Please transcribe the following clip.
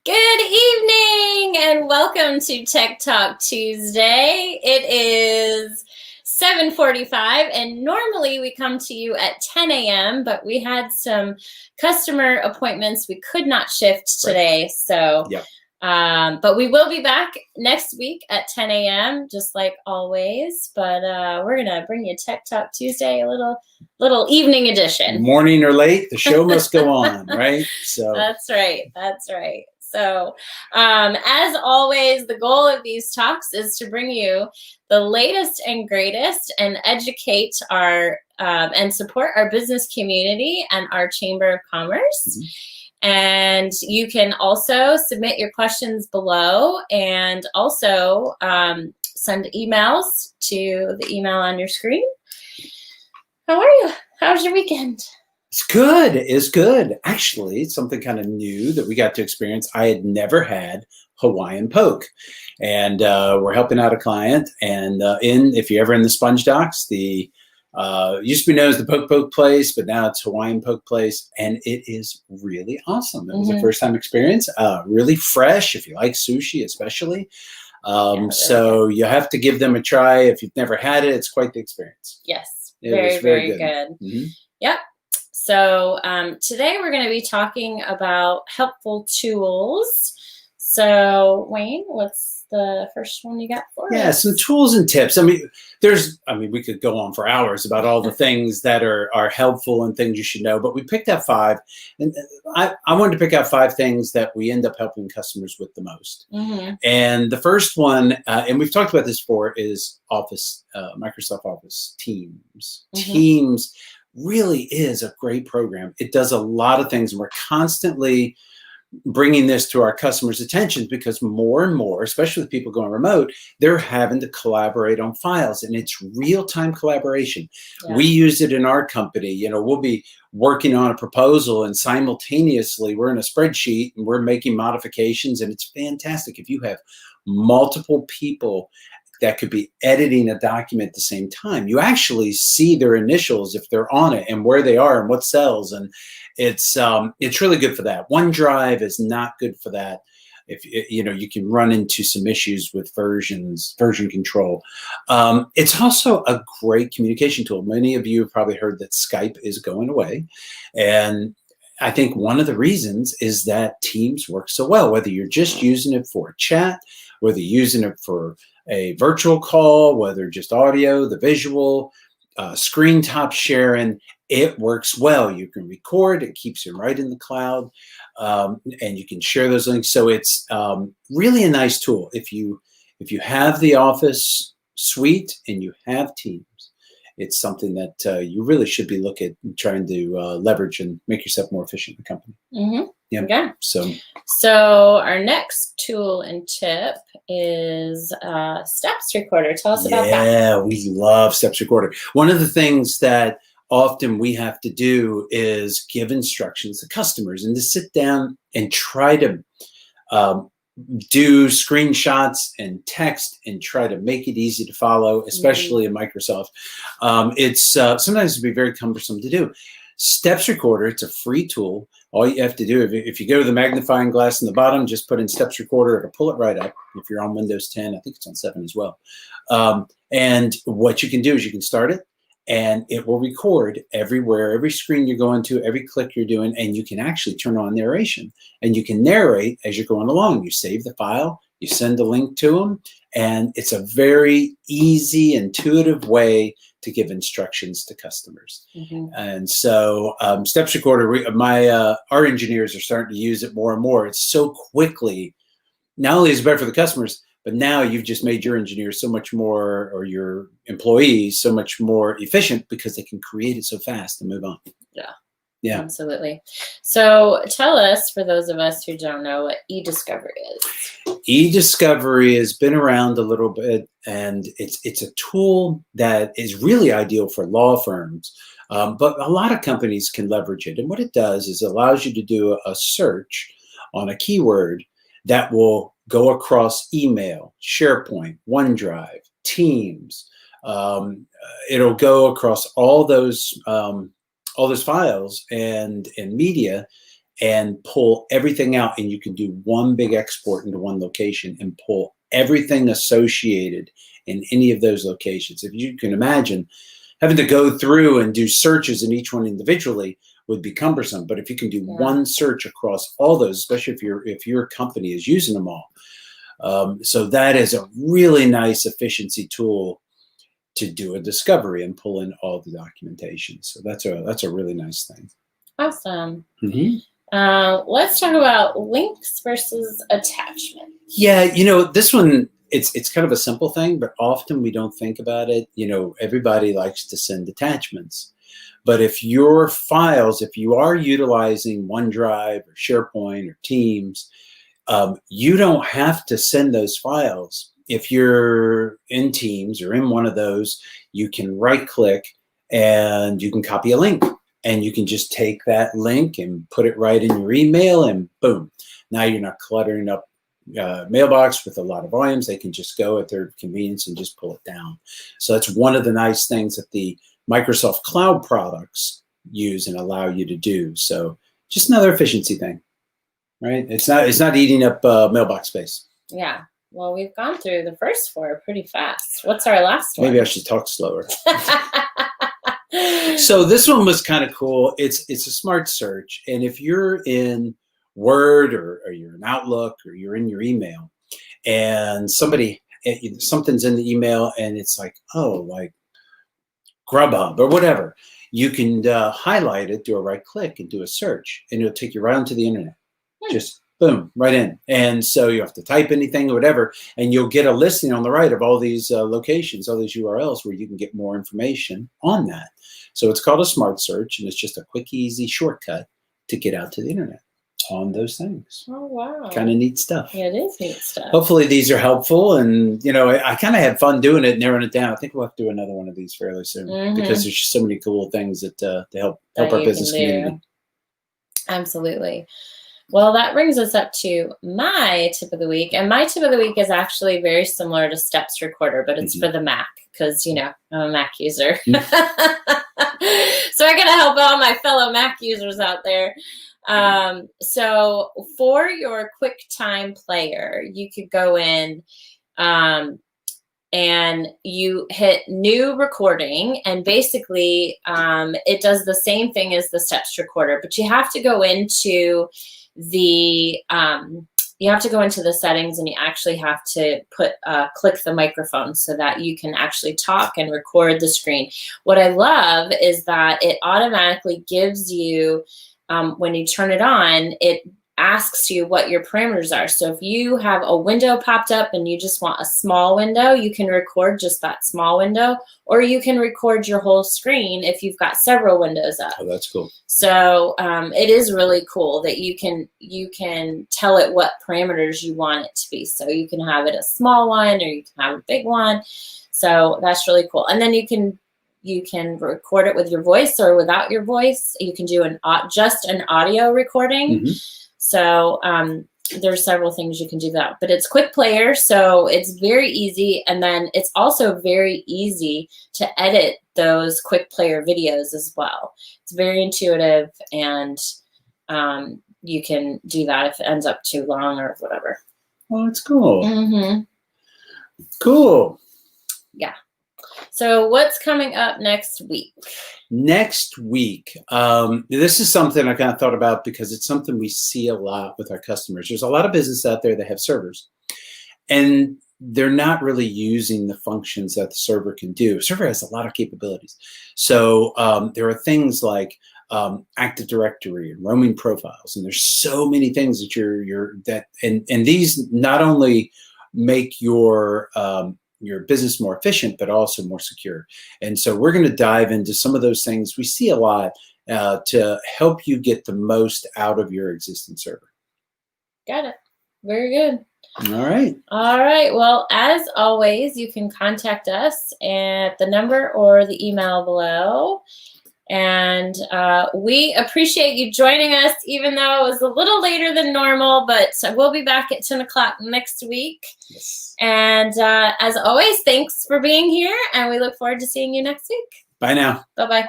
Good evening and welcome to Tech Talk Tuesday. It is 7:45 and normally we come to you at 10 a.m., but we had some customer appointments we could not shift today. Right. So, but we will be back next week at 10 a.m. just like always. But we're going to bring you Tech Talk Tuesday, a little evening edition. Morning or late, the show must go on, right? So That's right. So, as always, the goal of these talks is to bring you the latest and greatest and educate our and support our business community and our Chamber of Commerce. Mm-hmm. And you can also submit your questions below and also send emails to the email on your screen. How are you? How's your weekend? It's good. It's good. Actually, it's something kind of new that we got to experience. I had never had Hawaiian poke, and we're helping out a client. And if you're ever in the Sponge Docks, the used to be known as the Poke Place, but now it's Hawaiian Poke Place, and it is really awesome. It was a first time experience. Really fresh. If you like sushi, especially. So you have to give them a try. If you've never had it, it's quite the experience. Yes, very good. Mm-hmm. Yep. So today we're going to be talking about helpful tools. So Wayne, what's the first one you got for us? Yeah, some tools and tips. We could go on for hours about all the things that are helpful and things you should know, but we picked out 5. And I wanted to pick out 5 things that we end up helping customers with the most. Mm-hmm. And the first one, and we've talked about this before, is Microsoft Office Teams. Mm-hmm. Teams really is a great program. It does a lot of things, and we're constantly bringing this to our customers' attention because more and more, especially with people going remote, they're having to collaborate on files, and it's real-time collaboration. Yeah. We use it in our company. We'll be working on a proposal, and simultaneously we're in a spreadsheet and we're making modifications, and it's fantastic. If you have multiple people that could be editing a document at the same time, you actually see their initials if they're on it and where they are and what cells, and it's really good for that. OneDrive is not good for that. If you can run into some issues with version control. It's also a great communication tool. Many of you have probably heard that Skype is going away, and I think one of the reasons is that Teams works so well. Whether you're just using it for a chat, whether you're using it for a virtual call, whether just audio, the visual, screen top sharing, it works well. You can record, it keeps you right in the cloud, and you can share those links. So it's really a nice tool. If you have the Office suite and you have Teams, it's something that you really should be looking at trying to leverage and make yourself more efficient in the company. Mm-hmm. Yeah. So our next tool and tip is Steps Recorder. Tell us about that. Yeah, we love Steps Recorder. One of the things that often we have to do is give instructions to customers and to sit down and try to do screenshots and text and try to make it easy to follow, especially in Microsoft. It's sometimes it can be very cumbersome to do. Steps Recorder, it's a free tool. All you have to do, if you go to the magnifying glass in the bottom, just put in Steps Recorder, it'll pull it right up. If you're on Windows 10, I think it's on 7 as well. And what you can do is you can start it, and it will record everywhere, every screen you're going to, every click you're doing, and you can actually turn on narration. And you can narrate as you're going along. You save the file, you send a link to them, and it's a very easy, intuitive way to give instructions to customers. Mm-hmm. And so Steps Recorder, our engineers are starting to use it more and more. It's so quickly, not only is it better for the customers, but now you've just made your engineers so much more, or your employees so much more efficient because they can create it so fast and move on. Yeah, absolutely. So tell us, for those of us who don't know, what eDiscovery is. eDiscovery has been around a little bit, and it's a tool that is really ideal for law firms, but a lot of companies can leverage it. And what it does is it allows you to do a search on a keyword that will go across email, SharePoint, OneDrive, Teams. It'll go across all those files and media, and pull everything out, and you can do one big export into one location and pull everything associated in any of those locations. If you can imagine, having to go through and do searches in each one individually would be cumbersome. But if you can do one search across all those, especially if your company is using them all, so that is a really nice efficiency tool to do a discovery and pull in all the documentation. So that's a really nice thing. Awesome. Mm-hmm. Let's talk about links versus attachments. Yeah, this one, it's kind of a simple thing, but often we don't think about it. Everybody likes to send attachments. But if your files, if you are utilizing OneDrive or SharePoint or Teams, you don't have to send those files. If you're in Teams or in one of those, you can right-click and you can copy a link. And you can just take that link and put it right in your email, and boom. Now you're not cluttering up mailbox with a lot of volumes. They can just go at their convenience and just pull it down. So that's one of the nice things that the Microsoft Cloud products use and allow you to do. So just another efficiency thing, right? It's not eating up mailbox space. Yeah. Well, we've gone through the first 4 pretty fast. What's our last one? Maybe I should talk slower. So this one was kind of cool. It's a smart search. And if you're in Word or you're in Outlook or you're in your email and something's in the email and it's like, like Grubhub or whatever, you can highlight it, do a right click and do a search, and it'll take you right onto the internet. Just boom, right in. And so you have to type anything or whatever, and you'll get a listing on the right of all these locations, all these URLs where you can get more information on that. So it's called a smart search, and it's just a quick, easy shortcut to get out to the internet on those things. Oh, wow. Kind of neat stuff. Yeah, it is neat stuff. Hopefully these are helpful. And, I kind of had fun doing it, narrowing it down. I think we'll have to do another one of these fairly soon because there's just so many cool things that to help our business community. Absolutely. Well, that brings us up to my tip of the week. And my tip of the week is actually very similar to Steps Recorder, but it's for the Mac because, I'm a Mac user. So I got to help all my fellow Mac users out there. So for your QuickTime player, you could go in and you hit new recording, and basically it does the same thing as the Steps Recorder, but you have to go into the settings, and you actually have to click the microphone so that you can actually talk and record the screen. What I love is that it automatically gives you, when you turn it on, it asks you what your parameters are. So if you have a window popped up and you just want a small window, you can record just that small window, or you can record your whole screen if you've got several windows up. Oh, that's cool. So it is really cool that you can tell it what parameters you want it to be. So you can have it a small one, or you can have a big one. So that's really cool. And then you can record it with your voice or without your voice. You can do just an audio recording. So there's several things you can do that, but it's quick player, so it's very easy. And then it's also very easy to edit those quick player videos as well. It's very intuitive, and you can do that if it ends up too long or whatever. Oh, it's cool. Cool. Yeah. So what's coming up next week? Next week, this is something I kind of thought about because it's something we see a lot with our customers. There's a lot of business out there that have servers, and they're not really using the functions that the server can do. The server has a lot of capabilities. So there are things like Active Directory and roaming profiles, and there's so many things that and these not only make your business more efficient, but also more secure. And so we're going to dive into some of those things we see a lot to help you get the most out of your existing server. Got it. Very good. All right. All right. Well, as always, you can contact us at the number or the email below. And we appreciate you joining us, even though it was a little later than normal, but we'll be back at 10 o'clock next week. Yes. And as always, thanks for being here, and we look forward to seeing you next week. Bye now. Bye-bye.